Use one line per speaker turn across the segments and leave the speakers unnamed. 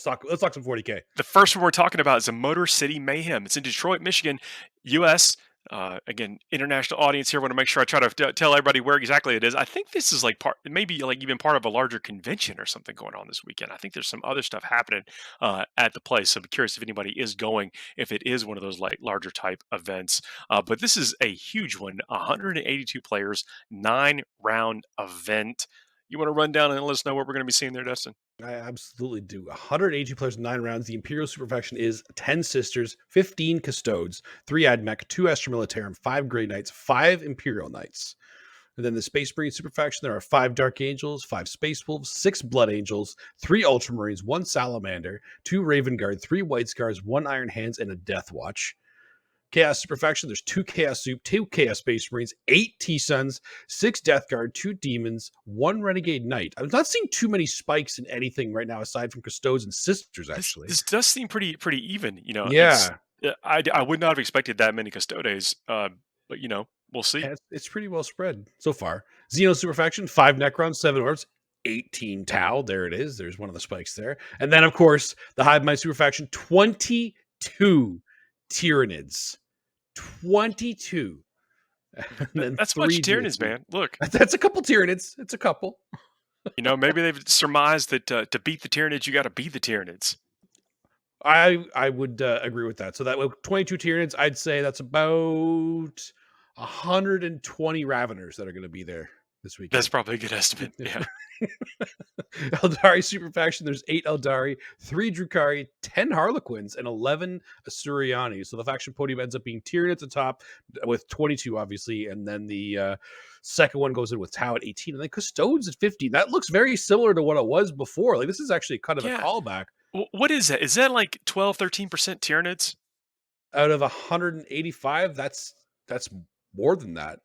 talk some 40K.
The first one we're talking about is a Motor City Mayhem. It's in Detroit, Michigan, U.S. Again, international audience here. I want to make sure I try to tell everybody where exactly it is. I think this is like maybe like even part of a larger convention or something going on this weekend. I think there's some other stuff happening at the place. So I'm curious if anybody is going, if it is one of those like larger type events. But this is a huge one, 182 players, 9-round event. You want to run down and let us know what we're going to be seeing there, Dustin?
I absolutely do. 182 players, 9 rounds. The Imperial Superfaction is 10 Sisters, 15 Custodes, 3 Admech, 2 Astra Militarum, 5 Grey Knights, 5 Imperial Knights. And then the Space Marine Superfaction, there are 5 Dark Angels, 5 Space Wolves, 6 Blood Angels, 3 Ultramarines, 1 Salamander, 2 Raven Guard, 3 White Scars, 1 Iron Hands, and a Death Watch. Chaos Superfaction, there's 2 Chaos Soup, 2 Chaos Space Marines, 8 T-Suns, 6 Death Guard, 2 Demons, 1 Renegade Knight. I'm not seeing too many spikes in anything right now aside from Custodes and Sisters, actually.
This does seem pretty even, you know.
Yeah.
I would not have expected that many Custodes, but, you know, we'll see.
Yeah, it's pretty well spread so far. Xeno Superfaction, 5 Necrons, 7 Orbs, 18 Tau. There it is. There's one of the spikes there. And then, of course, the Hive Mind Superfaction, 22 Tyranids. 22.
That's much Tyranids, man. Look.
That's a couple Tyranids. It's a couple.
You know, maybe they've surmised that to beat the Tyranids, you got to be the Tyranids.
I would agree with that. So that 22 Tyranids, I'd say that's about 120 Raveners that are going to be there this week.
That's probably a good estimate. Yeah.
Eldari Superfaction, there's 8 Eldari, 3 Drukhari, 10 Harlequins, and 11 Asturiani. So the faction podium ends up being Tyrion at the top with 22, obviously, and then the second one goes in with Tau at 18, and then Custodes at 15. That looks very similar to what it was before. Like, this is actually kind of a callback.
What is that? Is that like 12, 13% Tyranids?
Out of 185, that's more than that.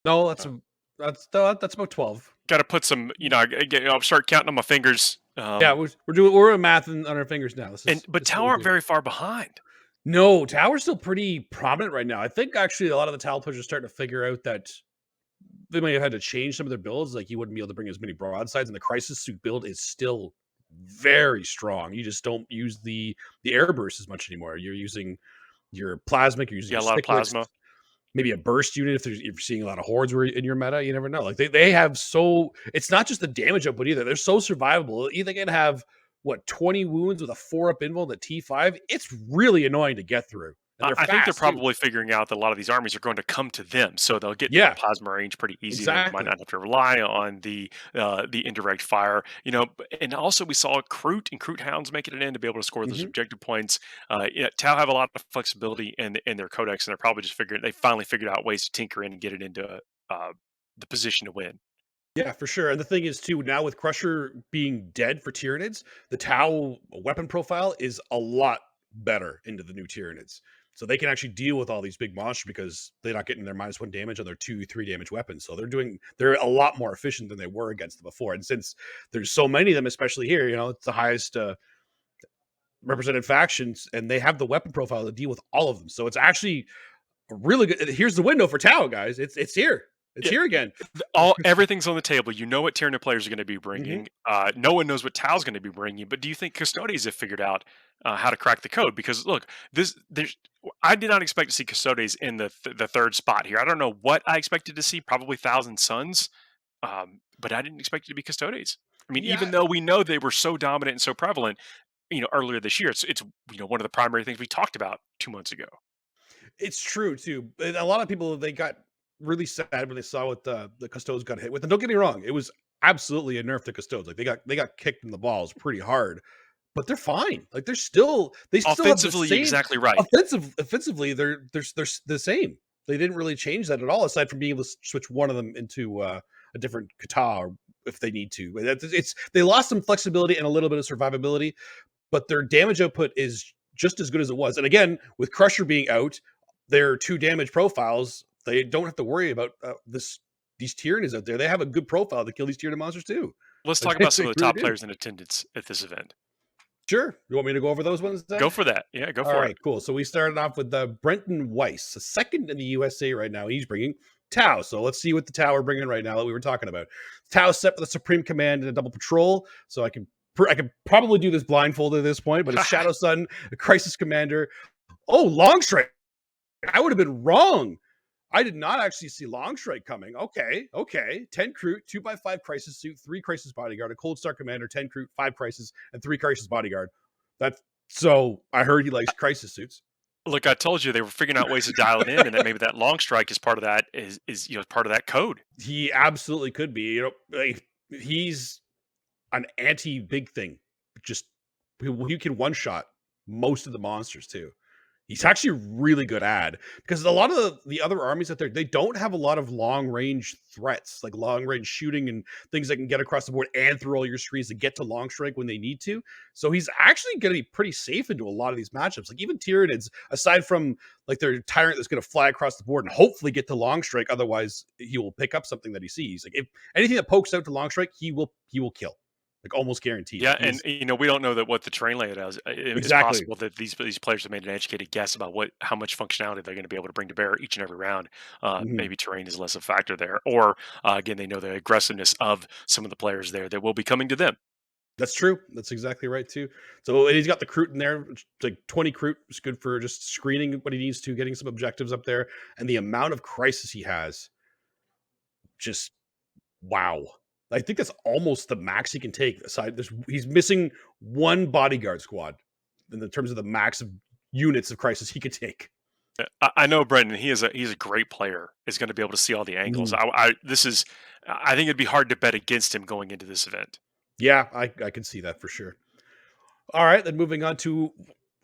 No, that's about 12.
Got to put some, you know, I'll start counting on my fingers.
Yeah, we're math on our fingers now.
But Tau aren't very far behind.
No, Tau are still pretty prominent right now. I think actually a lot of the Tau players are starting to figure out that they may have had to change some of their builds. Like, you wouldn't be able to bring as many broadsides, and the Crisis Suit build is still very strong. You just don't use the airburst as much anymore. You're using your plasmic. You're using
a lot of plasma.
Maybe a burst unit if you're seeing a lot of hordes in your meta. You never know. Like, they have it's not just the damage output either. They're so survivable. Either can have 20 wounds with a 4-up invul at T5. It's really annoying to get through.
I think they're probably figuring out that a lot of these armies are going to come to them, so they'll get the plasma range pretty easy. Exactly. They might not have to rely on the indirect fire, you know. And also, we saw Kroot and Kroot Hounds make it an end to be able to score those objective points. Tau have a lot of flexibility in their codex, and they're probably just they finally figured out ways to tinker in and get it into the position to win.
Yeah, for sure. And the thing is, too, now with Crusher being dead for Tyranids, the Tau weapon profile is a lot better into the new Tyranids. So they can actually deal with all these big monsters because they're not getting their -1 damage on their 2-3 damage weapons. So they're a lot more efficient than they were against them before. And since there's so many of them, especially here, you know, it's the highest represented factions, and they have the weapon profile to deal with all of them. So it's actually a really good. Here's the window for Tau, guys. It's here. It's here again.
Everything's on the table. You know what Tyranid players are going to be bringing. No one knows what Tau's going to be bringing. But do you think Custodes have figured out how to crack the code? Because look, I did not expect to see Custodes in the third spot here. I don't know what I expected to see. Probably Thousand Suns, but I didn't expect it to be Custodes. I mean, even though we know they were so dominant and so prevalent, you know, earlier this year, it's you know, one of the primary things we talked about 2 months ago.
It's true too. A lot of people, they got really sad when they saw what the Custodes got hit with. And don't get me wrong, it was absolutely a nerf to Custodes. Like, they got kicked in the balls pretty hard, but they're fine. Like, they still
offensively
have the same,
exactly right.
Offensively, they're the same. They didn't really change that at all, aside from being able to switch one of them into a different kata or if they need to. They lost some flexibility and a little bit of survivability, but their damage output is just as good as it was. And again, with Crusher being out, their 2 damage profiles, they don't have to worry about these Tyranids out there. They have a good profile to kill these Tyranid monsters too.
Let's talk about some of the top players in attendance at this event.
Sure. You want me to go over those ones then?
Go for that. Yeah, go for it.
All right, cool. So we started off with Brenton Weiss, the second in the USA right now. He's bringing Tau. So let's see what the Tau are bringing right now that we were talking about. Tau set for the Supreme Command and a double patrol. So I can I could probably do this blindfolded at this point, but it's Shadow Sun, a Crisis Commander. Oh, Longstrike. I would have been wrong. I did not actually see Longstrike coming. Okay. 10 Crew, 2x5 Crisis Suit, 3 Crisis Bodyguard, a Cold Star Commander, 10 Crew, 5 Crisis, and 3 Crisis Bodyguard. That's so I heard he likes Crisis Suits.
Look, I told you they were figuring out ways to dial it in, and that maybe that long strike is part of that. Is part of that code.
He absolutely could be. Like, he's an anti big thing. Just he can one shot most of the monsters too. He's actually really good at, because a lot of the other armies out there, they don't have a lot of long range threats, like long range shooting and things that can get across the board and through all your screens to get to long strike when they need to. So he's actually going to be pretty safe into a lot of these matchups. Like even Tyranids, aside from like their tyrant that's going to fly across the board and hopefully get to long strike, otherwise he will pick up something that he sees. Like if anything that pokes out to long strike, he will kill. Like almost guaranteed.
Yeah, and we don't know that what the terrain layout is. It's
Exactly.
possible that these players have made an educated guess about how much functionality they're going to be able to bring to bear each and every round.
Mhm.
Maybe terrain is less a factor there, or again, they know the aggressiveness of some of the players there that will be coming to them.
That's true. That's exactly right too. So and he's got the Crute in there, like 20 Crute is good for just screening what he needs to, getting some objectives up there, and the amount of crisis he has, just wow. I think that's almost the max he can take. Aside, he's missing one bodyguard squad in the terms of the max of units of crisis he could take.
I know Brendan. He's a great player. Is going to be able to see all the angles.
Mhm.
I think it'd be hard to bet against him going into this event.
Yeah, I can see that for sure. All right, then moving on to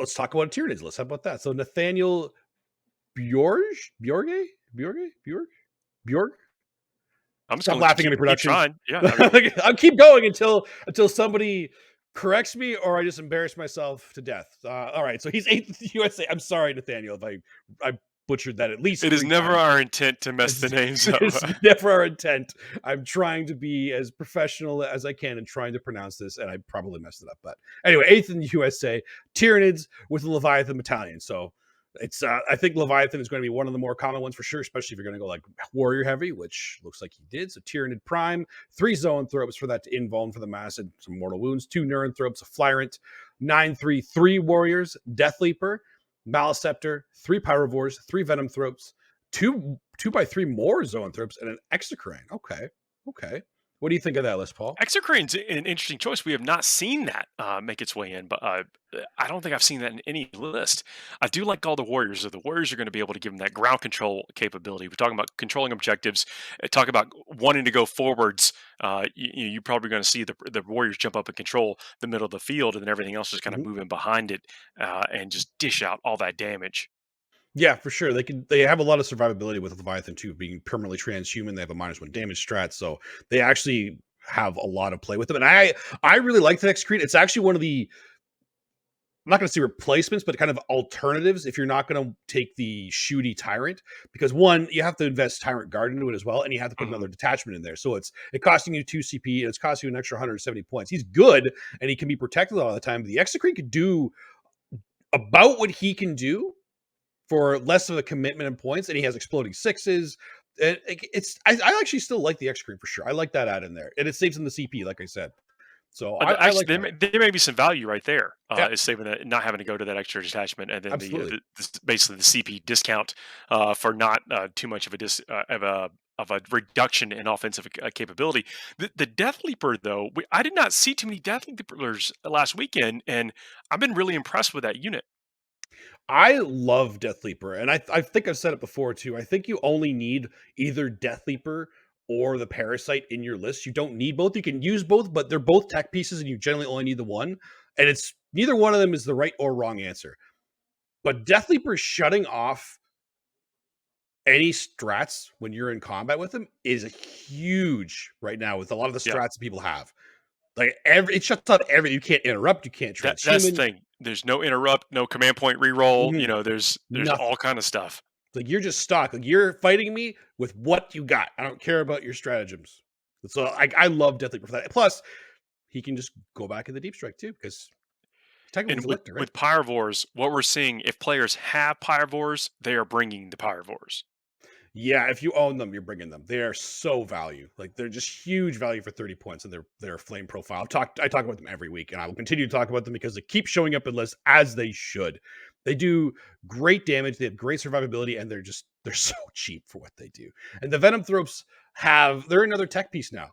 let's talk about a Tyranids list. How about that? So Nathaniel Bjorge, Bjorg.
I'm just
Stop
going to
laughing at me,
keep
production.
trying. Yeah, I mean,
I'll keep going until somebody corrects me or I just embarrass myself to death. All right, so he's 8th in the USA. I'm sorry, Nathaniel, if I butchered that at least
it is
3
never
times.
our intent to mess the names up.
It's never our intent. I'm trying to be as professional as I can and trying to pronounce this, and I probably messed it up. But anyway, 8th in the USA, Tyranids with the Leviathan Battalion. So it's I think Leviathan is going to be one of the more common ones for sure, especially if you're going to go like warrior heavy, which looks like he did. So Tyranid Prime, 3 Zoanthropes for that to invuln for the mass and some mortal wounds, 2 Neuranthropes, a Flyrant, 9/3 warriors, Death Leaper, Maliceptor, 3 Pyrovores, 3 Venomthropes, 2x3 more Zoanthropes, and an Exocrine. Okay. What do you think of that list, Paul?
Exocrine's an interesting choice. We have not seen that make its way in, but I don't think I've seen that in any list. I do like all the warriors. So the warriors are going to be able to give them that ground control capability. We're talking about controlling objectives. Talk about wanting to go forwards. You're probably going to see the warriors jump up and control the middle of the field, and then everything else is kind of
Mhm.
moving behind it and just dish out all that damage.
Yeah, for sure. They have a lot of survivability with Leviathan too, being permanently transhuman. They have a -1 damage strat, so they actually have a lot of play with them. And I really like the Exocrine. It's actually one of the, I'm not going to say replacements, but kind of alternatives if you're not going to take the shooty tyrant, because one, you have to invest tyrant guard into it as well, and you have to put
Mhm.
another detachment in there. So it's costing you 2 CP and it's costing you an extra 170 points. He's good and he can be protected all the time. But the Exocrine could do about what he can do for less of a commitment in points, and he has exploding sixes. And I actually still like the Exocrine for sure. I like that add in there, and it saves in the CP, like I said. So I
Actually,
like that.
there may be some value right there.
Yeah,
Is saving that, not having to go to that extra detachment, and then
absolutely.
basically the CP discount for not too much of a reduction in offensive capability. The Death Leaper, though, I did not see too many Death Leapers last weekend, and I've been really impressed with that unit.
I love Death Leaper, and I think I've said it before too. I think you only need either Death Leaper or the Parasite in your list. You don't need both. You can use both, but they're both tech pieces, and you generally only need the one. And it's neither one of them is the right or wrong answer. But Death Leaper shutting off any strats when you're in combat with them is huge right now with a lot of the
Yeah,
strats that people have. Like it shuts out everything. You can't interrupt. You can't
that's the
transhuman.
thing. There's no interrupt, no command point reroll.
Mhm.
There's all
Nothing.
kind of stuff.
Like you're just stuck. Like you're fighting me with what you got. I don't care about your stratagems. So I love Death Leaper for that. Plus, he can just go back in the deep strike too, because technically he's
And
a lictor, right?
with pyrovores, what we're seeing, if players have pyrovores, they are bringing the pyrovores.
Yeah, if you own them, you're bringing them. They are so value. Like they're just huge value for 30 points in their flame profile. I talk about them every week, and I will continue to talk about them because they keep showing up in lists as they should. They do great damage. They have great survivability, and they're so cheap for what they do. And the Venom Thropes they're another tech piece now.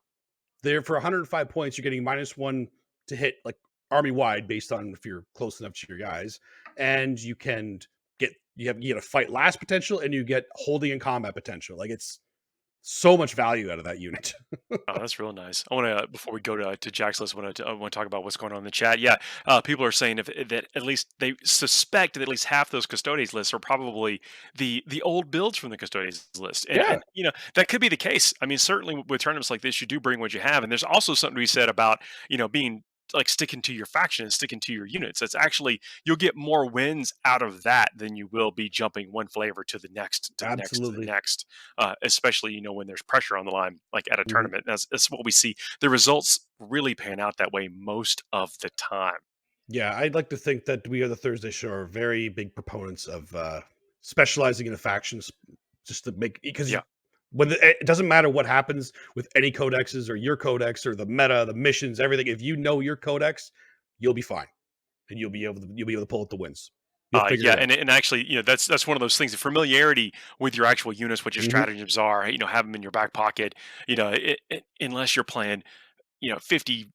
They're for 105 points, you're getting -1 to hit like army wide based on if you're close enough to your guys, and you get a fight last potential, and you get holding in combat potential. Like it's so much value out of that unit.
Oh, that's real nice. I want to before we go to Jack's list, I want to talk about what's going on in the chat. Yeah, people are saying that at least they suspect that at least half those custodians lists are probably the old builds from the custodians list,
Yeah,
and that could be the case. I mean, certainly with tournaments like this, you do bring what you have, and there's also something to be said about being like sticking to your faction and sticking to your units. That's actually you'll get more wins out of that than you will be jumping one flavor to the next, to the next, to the
absolutely.
next. Especially when there's pressure on the line, like at a
Mhm.
tournament. That's what we see. The results really pan out that way most of the time.
Yeah, I'd like to think that we are the Thursday Show are very big proponents of specializing in the factions, just to make because
Yeah.
it doesn't matter what happens with any codexes or your codex or the meta, the missions, everything. If you know your codex, you'll be fine, and you'll be able to pull out the wins. You'll figure
Yeah,
it out.
and actually, that's one of those things. The familiarity with your actual units, what your
Mhm.
stratagems are, have them in your back pocket. Unless you're playing, 50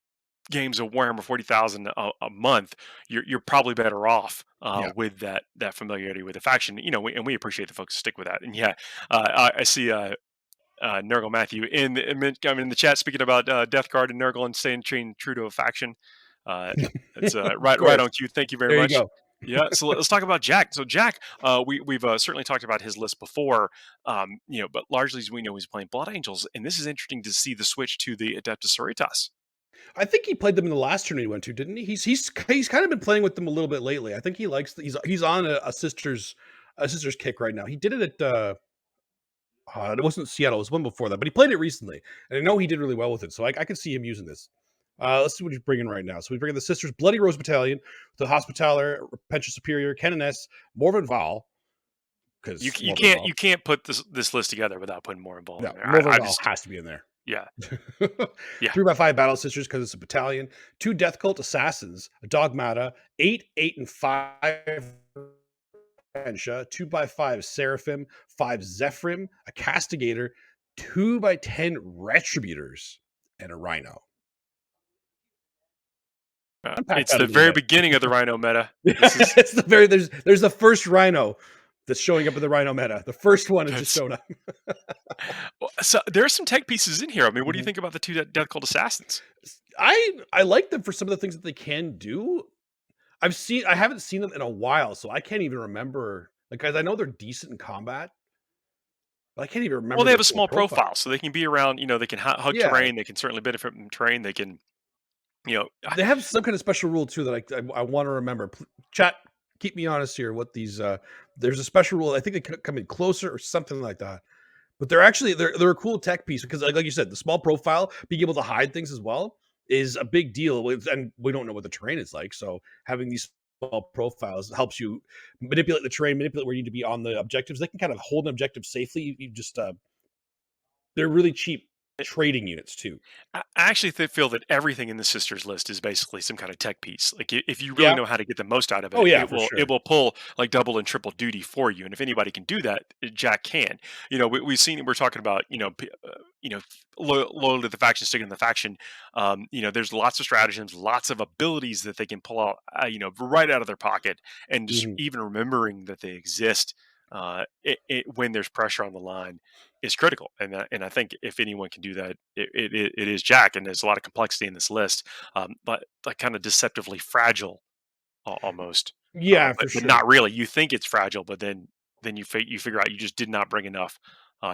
games of Warhammer 40,000 a month, you're probably better off
Yeah.
with that familiarity with the faction. And we appreciate the folks who stick with that. And yeah, I see. Nurgle Matthew in the chat speaking about Death Guard and Nurgle and staying true to a faction. Uh, it's
Of
right on
course.
cue. Thank you very
There you
much.
go.
Yeah, so let's talk about Jack. So Jack, we've certainly talked about his list before, but largely as we know he's playing Blood Angels, and this is interesting to see the switch to the Adeptus Sororitas.
I think he played them in the last tournament he went to, didn't he? He's kind of been playing with them a little bit lately. I think he likes he's on a sister's kick right now. He did it at it wasn't Seattle, it was one before that, but he played it recently, and I know he did really well with it. So I could see him using this. Let's see what he's bringing right now. So we bring in the Sisters Bloody Rose Battalion, the Hospitaller, Pension Superior, Canoness, Morven Val,
You
because
you
Morven
can't
Val.
you can't put this list together without putting more involved
No,
in there.
Morven
I
Val
just
has to be in there.
yeah yeah.
3x5 Battle Sisters because it's a battalion. 2 Death Cult Assassins, a Dogmata, 8, 8, and 5 Henshaw, 2x5 Seraphim, 5 Zephyrim, a Castigator, 2x10 Retributors, and a Rhino. Unpack
It's
that a
the
little
very
bit.
beginning of the Rhino meta. This is
It's there's the first Rhino that's showing up in the Rhino meta. The first one has just
that's
showed up.
well, so there are some tech pieces in here. I mean, what do you
Mhm.
think about the two Death Cult Assassins?
I like them for some of the things that they can do. I haven't seen them in a while, so I can't even remember. Like, guys, I know they're decent in combat, but I can't even
Well,
remember
they
their
have a
full
small
profile.
profile, so they can be around. They can hug
Yeah,
terrain. They can certainly benefit from terrain. They can, you know,
they have some kind of special rule too that I want to remember. Chat, keep me honest here. What these there's a special rule. I think they could come in closer or something like that. But they're a cool tech piece because like you said, the small profile, being able to hide things as well is a big deal. And we don't know what the terrain is like, so having these small profiles helps you manipulate the terrain, manipulate where you need to be on the objectives. They can kind of hold an objective safely. You just they're really cheap trading units too.
I actually feel that everything in the sisters list is basically some kind of tech piece. Like if you really
Yeah.
know how to get the most out of
Oh
it,
yeah,
it
for
will
sure.
pull like double and triple duty for you. And if anybody can do that, Jack can. We've seen we're talking about loyal to the faction, sticking to the faction. There's lots of stratagems, lots of abilities that they can pull out, right out of their pocket, and just
Mhm.
even remembering that they exist. When there's pressure on the line is critical, and I think if anyone can do that, it is Jack. And there's a lot of complexity in this list, but like kind of deceptively fragile almost,
Yeah,
but
for
not
sure.
really. You think it's fragile, but then you figure out you just did not bring enough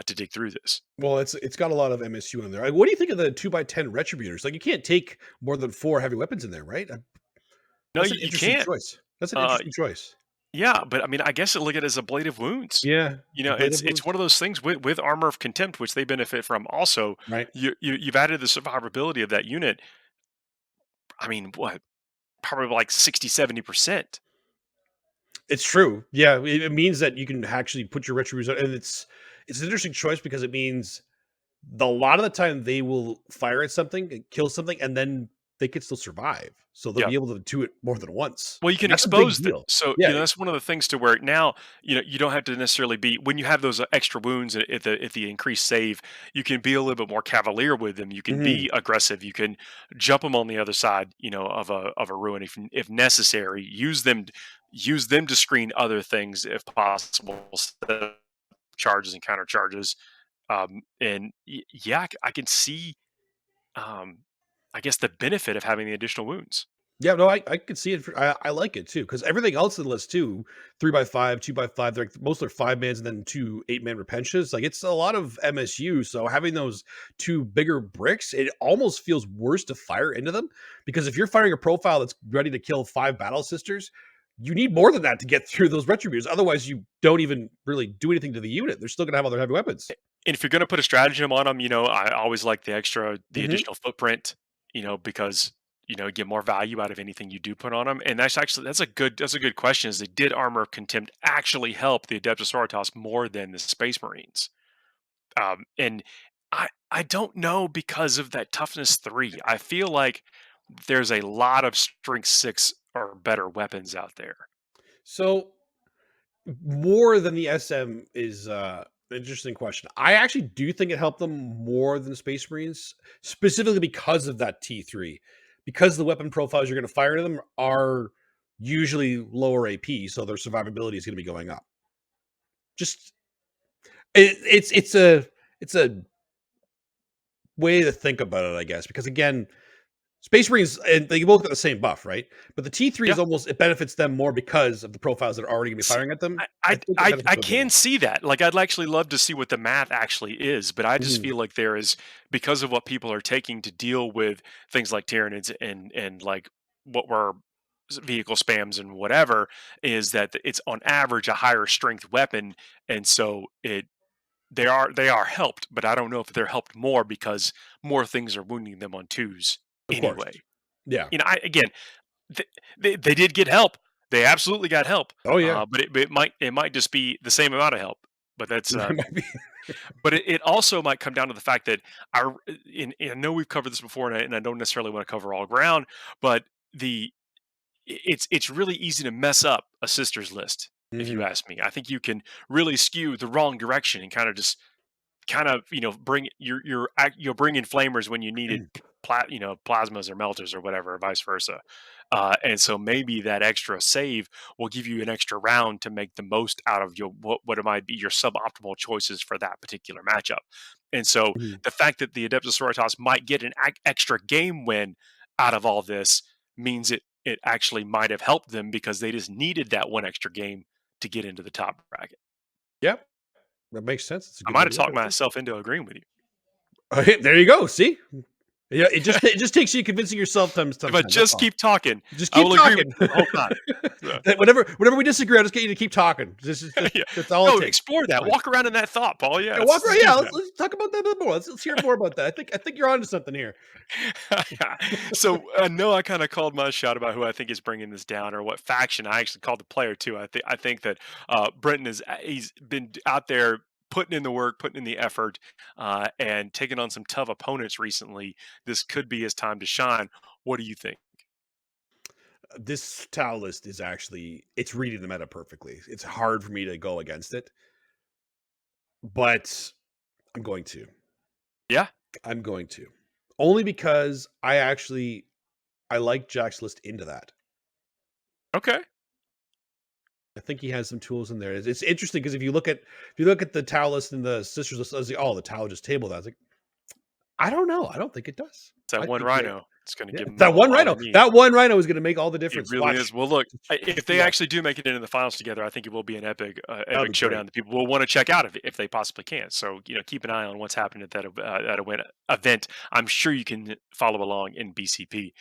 to dig through this.
Well, it's got a lot of MSU in there. Like, what do you think of the 2x10 retributors? Like, you can't take more than 4 heavy weapons in there, right?
No,
That's an
you
interesting
can't.
choice. That's an
Uh,
interesting choice.
yeah, but I mean, I guess I look at it as a blade of wounds.
Yeah, Blade
It's
of
it's one
Wounds,
of those things with armor of contempt, which they benefit from. Also,
right?
you've added the survivability of that unit. I mean, what probably like 60, 70%.
It's true. Yeah, it means that you can actually put your retributors, and it's an interesting choice because it means a lot of the time they will fire at something, and kill something, and then they could still survive. So they'll
Yeah.
be able to do it more than once.
Well, you can
And that's a big
expose them.
deal.
So,
Yeah.
that's one of the things to where now, you don't have to necessarily be when you have those extra wounds at the increased save, you can be a little bit more cavalier with them. You can
Mhm.
be aggressive. You can jump them on the other side, of a ruin if necessary. Use them to screen other things if possible, instead of charges and counter charges. And yeah, I can see, um, I guess the benefit of having the additional wounds.
Yeah, no, I could see it. I like it too because everything else in the list too, 3x5, 2x5, they're most are 5 mans and then two 8-man repentions. Like it's a lot of MSU. So having those two bigger bricks, it almost feels worse to fire into them because if you're firing a profile that's ready to kill 5 battle sisters, you need more than that to get through those retributes. Otherwise, you don't even really do anything to the unit. They're still gonna have all their heavy weapons.
And if you're going to put a stratagem on them, I always like the
Hmm.
additional footprint, because get more value out of anything you do put on them. And that's a good question. Is did Armor of Contempt actually help the Adeptus Sororitas more than the Space Marines? And I don't know because of that toughness 3. I feel like there's a lot of strength 6 or better weapons out there.
So more than the SM is an interesting question. I actually do think it helped them more than Space Marines, specifically because of that T3. Because the weapon profiles you're going to fire into them are usually lower AP, so their survivability is going to be going up. Just it's a way to think about it, I guess, because again, Space Marines and they both got the same buff, right? But the T3
Yeah.
is almost it benefits them more because of the profiles that are already going to be
See,
firing at them.
I
I
I
think it
I
benefits
I
them a bit
can
more.
see that. Like, I'd actually love to see what the math actually is, but I just
Mhm.
feel like there is, because of what people are taking to deal with things like Tyranids and like what were vehicle spams and whatever, is that it's on average a higher strength weapon, and so they are helped, but I don't know if they're helped more because more things are wounding them on twos
Of course.
anyway.
Yeah.
Again, Th they did get help. They absolutely got help,
Oh, yeah.
but it might just be the same amount of help. But that's,
It might be.
but it also might come down to the fact that and I know we've covered this before, and I don't necessarily want to cover all ground, but it's really easy to mess up a sisters list, if you
Mhm.
ask me. I think you can really skew the wrong direction and kind of bring you'll bring in flamers when you needed plasmas or melters or whatever, or vice versa. And so maybe that extra save will give you an extra round to make the most out of your what it might be your suboptimal choices for that particular matchup. And so
Mhm.
the fact that the Adeptus Sororitas might get an extra game win out of all this means it actually might have helped them because they just needed that one extra game to get into the top bracket.
Yeah, that makes sense. It's a
I
good
might
way
have
to look
talked
at it too.
myself into agreeing with you.
Hey, there you go. See? Yeah, it just takes you convincing yourself
If I
sometimes. That's
just
all.
keep talking,
Just
I
keep
will agree with
talking.
you the whole time. So,
That whenever we disagree, I'll just get you to keep talking. Just
yeah.
that's all it
No,
takes.
explore
It's
that.
fine.
Walk around in that thought, Paul. Yeah,
Yeah,
let's,
walk
let's
around.
do
Yeah,
that.
let's talk about that a bit more. Let's hear more about that. I think you're onto something here.
So I know I kind of called my shot about who I think is bringing this down or what faction. I actually called the player too. I think that Brenton he's been out there putting in the work, putting in the effort, and taking on some tough opponents recently. This could be his time to shine. What do you think?
This towel list is actually it's reading the meta perfectly. It's hard for me to go against it, but I'm going to.
Yeah.
I'm going to. Only because I like Jack's list into that.
Okay.
I think he has some tools in there. It's interesting because if you look at the Tau list and the sisters list, I was like, oh, the Tau just tabled that. I was like, I don't know. I don't think it does.
It's that
I
one
think
rhino. It's going to
yeah,
give them
that one
all they
rhino.
need.
That one rhino is going to make all the
It
difference.
really is.
Watch.
Well, look, if
Just
they
watch.
actually do make it into the finals together, I think it will be an
That'll be
epic
great.
showdown that people will want to check out if they possibly can. So, keep an eye on what's happening at that event. I'm sure you can follow along in BCP.